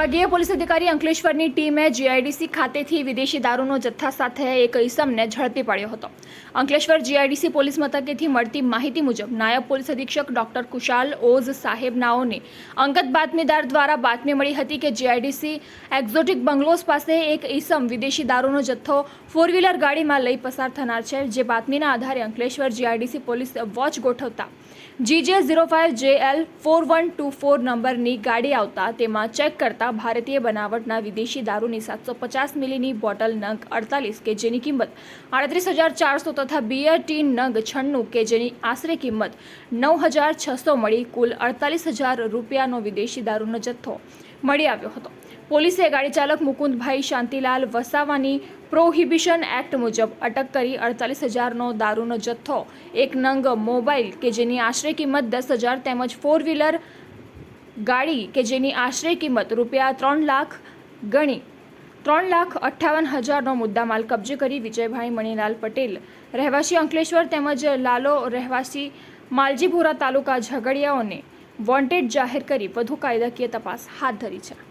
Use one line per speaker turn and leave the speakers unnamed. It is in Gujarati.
વિભાગીય પોલીસ અધિકારી અંકલેશ્વરની ટીમે જીઆઈડીસી ખાતેથી વિદેશી દારૂનો જથ્થા સાથે એક ઇસમને ઝડપી પાડ્યો હતો। અંકલેશ્વર જીઆઈડીસી પોલીસ મથકેથી મળતી માહિતી મુજબ નાયબ પોલીસ અધિક્ષક ડોક્ટર કુશાલ ઓઝ સાહેબનાઓને અંગત બાતમીદાર દ્વારા બાતમી મળી હતી કે જીઆઈડીસી એક્ઝોટિક બંગલોઝ પાસે એક ઇસમ વિદેશી દારૂનો જથ્થો 4-વ્હીલર ગાડીમાં લઈ પસાર થનાર છે। જે બાતમીના આધારે અંકલેશ્વર જીઆઈડીસી પોલીસ વોચ ગોઠવતા GJ05JL 4124 નંબરની ગાડી આવતા તેમાં ચેક કરતા ભારતીય બનાવટના વિદેશી દારૂની 750 મિલીની બોટલ નંગ 48 કે જેની કિંમત 38,400 તથા બિયર ટીન નંગ 96 કે જેની આશરે કિંમત 9,600 મળી કુલ 48,000 રૂપિયાનો વિદેશી દારૂનો જથ્થો મળી આવ્યો હતો। પોલીસે ગાડી ચાલક મુકુંદભાઈ શાંતિલાલ વસાવાની પ્રોહિબિશન એક્ટ મુજબ અટક કરી 48,000નો દારૂનો જથ્થો, એક નંગ મોબાઈલ કે જેની આશરે કિંમત 10,000 તેમજ 4-વ્હીલર ગાડી કે જેની આશરે કિંમત રૂપિયા 3 લાખ ગણી 3,58,000નો મુદ્દામાલ કબજે કરી વિજયભાઈ મણીલાલ પટેલ રહેવાસી અંકલેશ્વર તેમજ લાલો રહેવાસી માલજીપુરા તાલુકા ઝઘડિયાઓને વોન્ટેડ જાહેર કરી વધુ કાયદાકીય તપાસ હાથ ધરી છે।